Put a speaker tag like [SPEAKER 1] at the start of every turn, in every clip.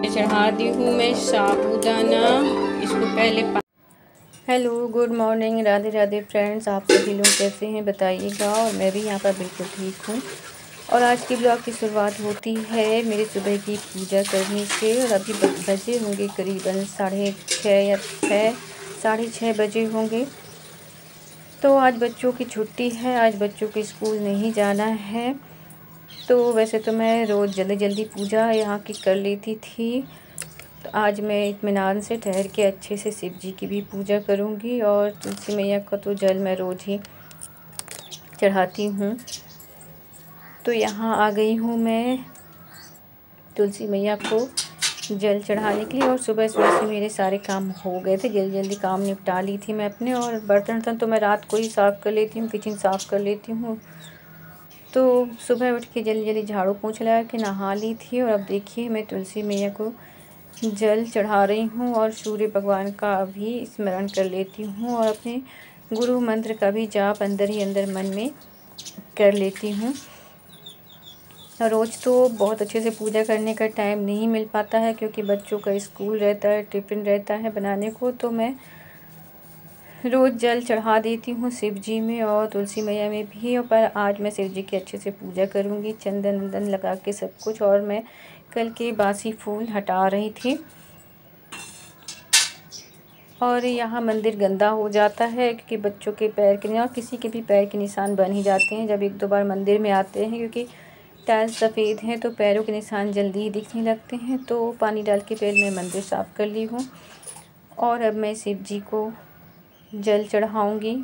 [SPEAKER 1] चढ़ा दी हूँ मैं साबूदाना। इसको पहले hello good morning, Radhe Radhe friends. आप सभी लोग कैसे हैं बताइएगा। और मैं भी यहाँ पर बिल्कुल ठीक हूँ। और आज की ब्लॉग की शुरुआत होती है मेरी सुबह की पूजा करने से। और अभी बजे होंगे करीबन 6:30 या 6:30 बजे होंगे। तो आज बच्चों की छुट्टी है, आज बच्चों के स्कूल नहीं जाना है। तो वैसे तो मैं रोज़ जल्दी जल्दी पूजा यहाँ की कर लेती थी। तो आज मैं इत्मीनान से ठहर के अच्छे से शिव जी की भी पूजा करूँगी। और तुलसी मैया का तो जल मैं रोज़ ही चढ़ाती हूँ। तो यहाँ आ गई हूँ मैं तुलसी मैया को जल चढ़ाने के लिए। और सुबह सुबह से मेरे सारे काम हो गए थे, जल्दी जल्दी काम निपटा ली थी मैं अपने। और बर्तन तो मैं रात को ही साफ़ कर लेती हूँ, किचन साफ़ कर लेती हूँ। तो सुबह उठ के जल्दी जल्दी झाड़ू पोंछ लगा के नहा ली थी। और अब देखिए मैं तुलसी मैया को जल चढ़ा रही हूँ और सूर्य भगवान का भी स्मरण कर लेती हूँ। और अपने गुरु मंत्र का भी जाप अंदर ही अंदर मन में कर लेती हूँ। रोज़ तो बहुत अच्छे से पूजा करने का टाइम नहीं मिल पाता है, क्योंकि बच्चों का स्कूल रहता है, टिफ़िन रहता है बनाने को। तो मैं रोज़ जल चढ़ा देती हूँ शिव जी में और तुलसी मैया में भी। पर आज मैं शिव जी की अच्छे से पूजा करूँगी, चंदन वंदन लगा के सब कुछ। और मैं कल के बासी फूल हटा रही थी। और यहाँ मंदिर गंदा हो जाता है, क्योंकि बच्चों के पैर के और किसी के भी पैर के निशान बन ही जाते हैं जब एक दो बार मंदिर में आते हैं। क्योंकि टाइल्स सफ़ेद हैं तो पैरों के निशान जल्दी ही दिखने लगते हैं। तो पानी डाल के पहले मैं मंदिर साफ़ कर ली हूँ। और अब मैं शिव जी को जल चढ़ाऊँगी।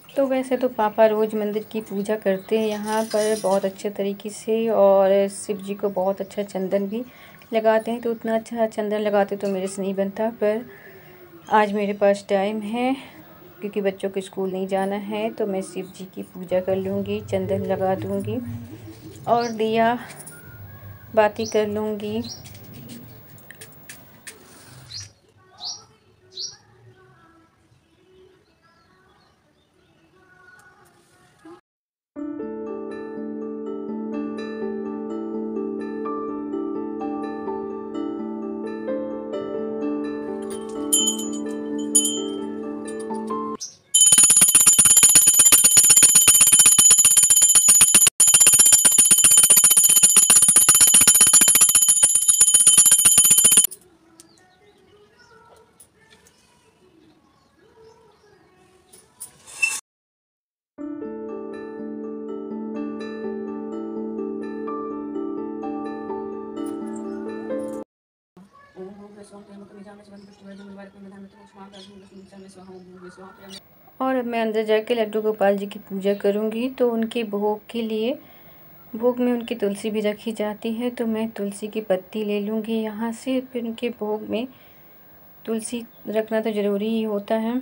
[SPEAKER 1] तो वैसे तो पापा रोज़ मंदिर की पूजा करते हैं यहाँ पर बहुत अच्छे तरीके से। और शिव जी को बहुत अच्छा चंदन भी लगाते हैं। तो उतना अच्छा चंदन लगाते तो मेरे से नहीं बनता। पर आज मेरे पास टाइम है, क्योंकि बच्चों को स्कूल नहीं जाना है। तो मैं शिव जी की पूजा कर लूँगी, चंदन लगा दूँगी और दिया बाती कर लूँगी। और अब मैं अंदर जाके लड्डू गोपाल जी की पूजा करूँगी। तो उनके भोग के लिए, भोग में उनकी तुलसी भी रखी जाती है। तो मैं तुलसी की पत्ती ले लूँगी यहाँ से। फिर उनके भोग में तुलसी रखना तो ज़रूरी ही होता है।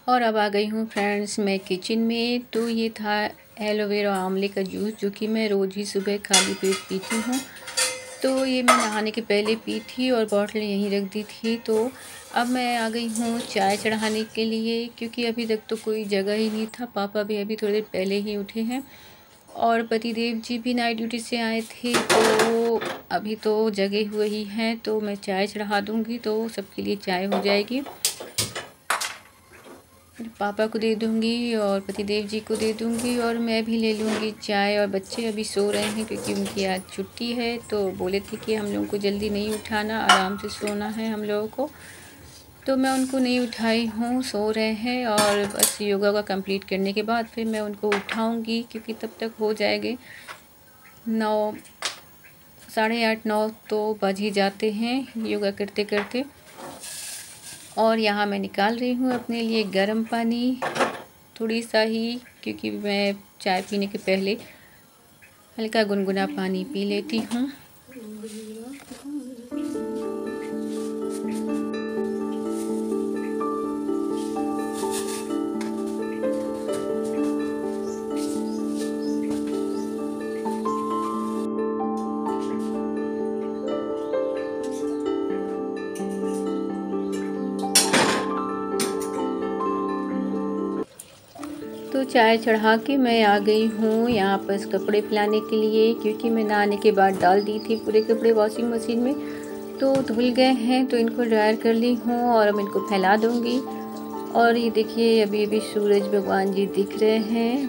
[SPEAKER 1] और अब आ गई हूँ फ्रेंड्स मैं किचन में। तो ये था एलोवेरा आंवले का जूस, जो कि मैं रोज़ ही सुबह खाली पेट पीती हूँ। तो ये मैं नहाने के पहले पी थी और बॉटल यहीं रख दी थी। तो अब मैं आ गई हूँ चाय चढ़ाने के लिए, क्योंकि अभी तक तो कोई जगह ही नहीं था। पापा भी अभी थोड़ी देर पहले ही उठे हैं और पतिदेव जी भी नाइट ड्यूटी से आए थे। तो अभी तो जगे हुए ही हैं। तो मैं चाय चढ़ा दूँगी तो सबके लिए चाय हो जाएगी। पापा को दे दूँगी और पतिदेव जी को दे दूँगी और मैं भी ले लूँगी चाय। और बच्चे अभी सो रहे हैं, क्योंकि उनकी आज छुट्टी है। तो बोले थे कि हम लोगों को जल्दी नहीं उठाना, आराम से सोना है हम लोगों को। तो मैं उनको नहीं उठाई हूँ, सो रहे हैं। और बस योगा का कंप्लीट करने के बाद फिर मैं उनको उठाऊँगी, क्योंकि तब तक हो जाएंगे 9, 8:30, 9 तो बज ही जाते हैं योगा करते करते। और यहाँ मैं निकाल रही हूँ अपने लिए गर्म पानी, थोड़ी सा ही, क्योंकि मैं चाय पीने के पहले हल्का गुनगुना पानी पी लेती हूँ। तो चाय चढ़ा के मैं आ गई हूँ यहाँ पर कपड़े फैलाने के लिए, क्योंकि मैं नहाने के बाद डाल दी थी पूरे कपड़े वॉशिंग मशीन में, तो धुल गए हैं। तो इनको ड्रायर कर ली हूँ और अब इनको फैला दूँगी। और ये देखिए अभी अभी सूरज भगवान जी दिख रहे हैं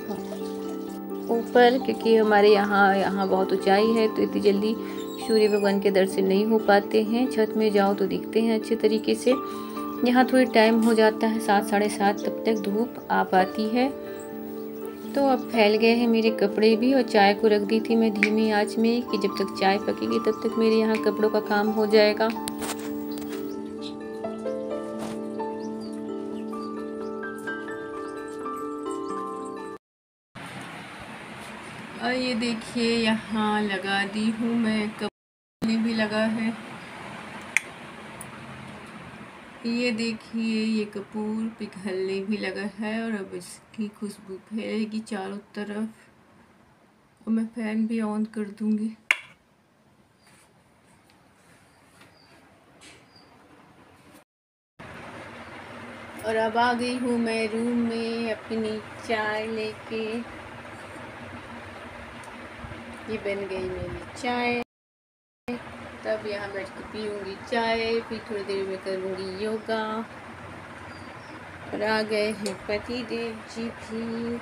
[SPEAKER 1] ऊपर, क्योंकि हमारे यहाँ बहुत ऊंचाई है, तो इतनी जल्दी सूर्य भगवान के दर्शन नहीं हो पाते हैं। छत में जाओ तो दिखते हैं अच्छे तरीके से। यहाँ थोड़ी टाइम हो जाता है 7, 7:30 तब तक धूप आ पाती है। तो अब फैल गए हैं मेरे कपड़े भी। और चाय को रख दी थी मैं धीमी आंच में, कि जब तक चाय पकेगी तब तक मेरे यहाँ कपड़ों का काम हो जाएगा। और ये देखिए यहाँ लगा दी हूँ मैं, कपड़े भी लगा है। ये देखिए ये कपूर पिघलने भी लगा है, और अब इसकी खुशबू फैलेगी चारों तरफ। और मैं फैन भी ऑन कर दूंगी। और अब आ गई हूँ मैं रूम में अपनी चाय लेके। ये बन गई मेरी चाय। तब यहाँ बैठ के पीऊँगी चाय, फिर थोड़ी देर में करूँगी योगा। और आ गए हैं पति देव जी भी।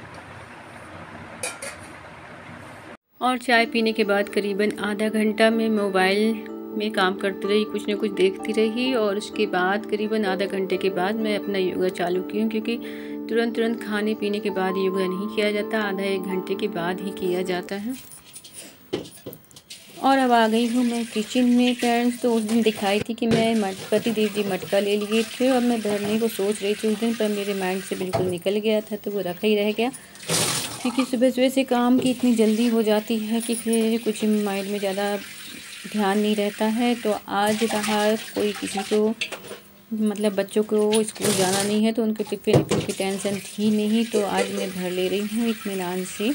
[SPEAKER 1] और चाय पीने के बाद करीबन आधा घंटा मैं मोबाइल में काम करती रही, कुछ न कुछ देखती रही। और उसके बाद करीबन आधा घंटे के बाद मैं अपना योगा चालू की हूँ, क्योंकि तुरंत खाने पीने के बाद योगा नहीं किया जाता, आधा 1 घंटे के बाद ही किया जाता है। और अब आ गई हूँ मैं किचन में फ्रेंड्स। तो उस दिन दिखाई थी कि मैं पति देव जी मटका ले लिए थे, और मैं भरने को सोच रही थी उस दिन, पर मेरे माइंड से बिल्कुल निकल गया था, तो वो रखा ही रह गया। क्योंकि सुबह सुबह से काम की इतनी जल्दी हो जाती है कि फिर कुछ माइंड में ज़्यादा ध्यान नहीं रहता है। तो आज रहा कोई किसी को, मतलब बच्चों को स्कूल जाना नहीं है, तो उनके टिफिन की टेंशन थी नहीं। तो आज मैं भर ले रही हूँ इत्मीनान से,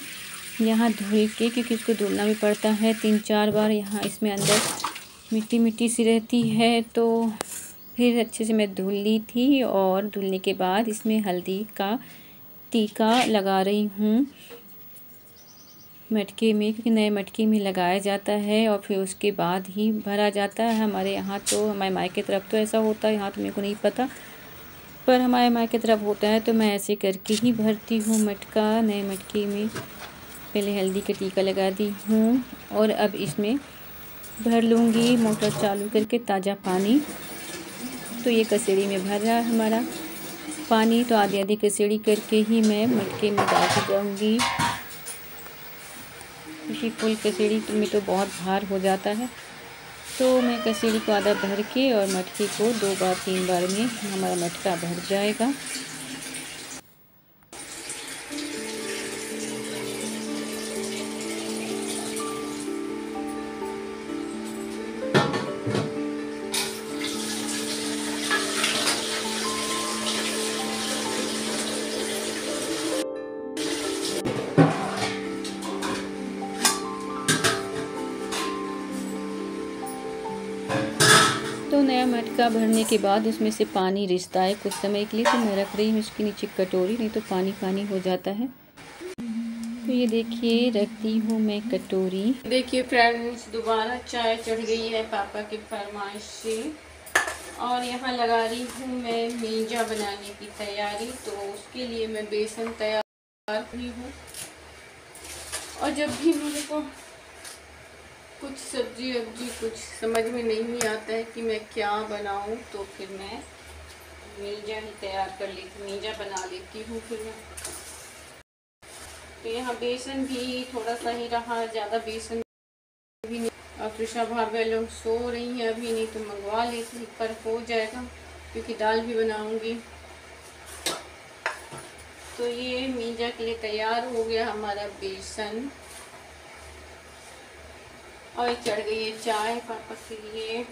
[SPEAKER 1] यहाँ धुल के, क्योंकि इसको धुलना भी पड़ता है 3-4 बार। यहाँ इसमें अंदर मिट्टी मिट्टी सी रहती है, तो फिर अच्छे से मैं धुल ली थी। और धुलने के बाद इसमें हल्दी का टीका लगा रही हूँ मटके में, क्योंकि नए मटके में लगाया जाता है और फिर उसके बाद ही भरा जाता है। हमारे यहाँ तो, हमारे मायके तरफ तो ऐसा होता है, यहाँ तो मेरे को नहीं पता, पर हमारे मायके तरफ होता है। तो मैं ऐसे करके ही भरती हूँ मटका। नए मटके में पहले हल्दी का टीका लगा दी हूँ, और अब इसमें भर लूँगी मोटर चालू करके ताज़ा पानी। तो ये कसेड़ी में भर रहा है हमारा पानी, तो आधी आधी कसेड़ी करके ही मैं मटके में डालती जाऊँगी। क्योंकि फुल कसेड़ी में तो बहुत भार हो जाता है, तो मैं कसेड़ी को आधा भर के और मटके को 2 बार 3 बार में हमारा मटका भर जाएगा। तो नया मटका भरने के बाद उसमें से पानी रिसता है कुछ समय के लिए, तो मैं रख रही हूँ इसके नीचे कटोरी, नहीं तो पानी पानी हो जाता है। तो ये देखिए रखती हूँ मैं कटोरी। देखिए फ्रेंड्स दोबारा चाय चढ़ गई है पापा की फरमाइश से, और यहाँ लगा रही हूँ मैं मीजा बनाने की तैयारी। तो उसके लिए मैं बेसन तैयार कर रही हूँ। और जब भी मेरे को कुछ सब्जी वब्जी कुछ समझ में नहीं आता है कि मैं क्या बनाऊं, तो फिर मैं मीजा ही तैयार कर लेती, मीजा बना लेती हूँ फिर मैं। तो यहाँ बेसन भी थोड़ा सा ही रहा, ज़्यादा बेसन भी नहीं। और त्रिशा भाभी लोग सो रही हैं अभी, नहीं तो मंगवा लेती पर हो जाएगा क्योंकि दाल भी बनाऊंगी। तो ये मीजा के लिए तैयार हो गया हमारा बेसन। और चढ़ गई है चाय पापा के लिए।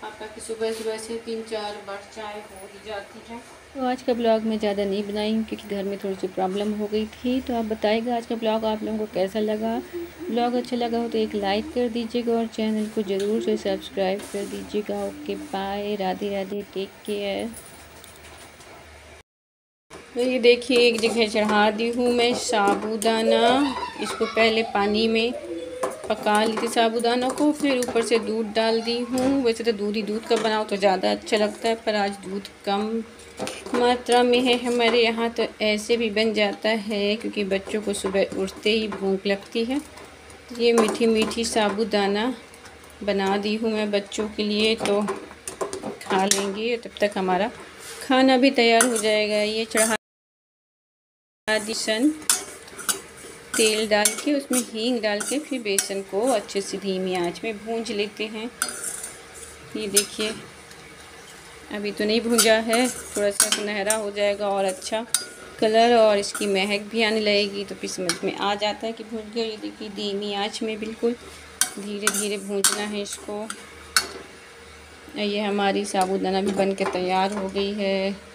[SPEAKER 1] पापा की सुबह सुबह से 3-4 बार चाय हो ही जाती है। तो आज का ब्लॉग मैं ज़्यादा नहीं बनाई हूँ क्योंकि घर में थोड़ी सी प्रॉब्लम हो गई थी। तो आप बताइएगा आज का ब्लॉग आप लोगों को कैसा लगा। ब्लॉग अच्छा लगा हो तो एक लाइक कर दीजिएगा और चैनल को ज़रूर से सब्सक्राइब कर दीजिएगा। Okay bye, Radhe Radhe, take care. तो ये देखिए एक जगह चढ़ा दी हूँ मैं साबूदाना। इसको पहले पानी में पका ली थी साबूदाना को, फिर ऊपर से दूध डाल दी हूँ। वैसे तो दूध ही दूध का बनाओ तो ज़्यादा अच्छा लगता है, पर आज दूध कम मात्रा में है हमारे यहाँ, तो ऐसे भी बन जाता है क्योंकि बच्चों को सुबह उठते ही भूख लगती है। ये मीठी मीठी साबूदाना बना दी हूँ मैं बच्चों के लिए, तो खा लेंगे। तब तक हमारा खाना भी तैयार हो जाएगा। ये चढ़ा बेसन तेल डाल के, उसमें हींग डाल के फिर बेसन को अच्छे से धीमी आंच में भूंज लेते हैं। ये देखिए अभी तो नहीं भूंजा है, थोड़ा सा सुनहरा हो जाएगा और अच्छा कलर और इसकी महक भी आने लगेगी तो फिर समझ में आ जाता है कि भूंज गया। ये देखिए धीमी आंच में बिल्कुल धीरे धीरे भूंजना है इसको। ये हमारी साबूदाना भी बन के तैयार हो गई है।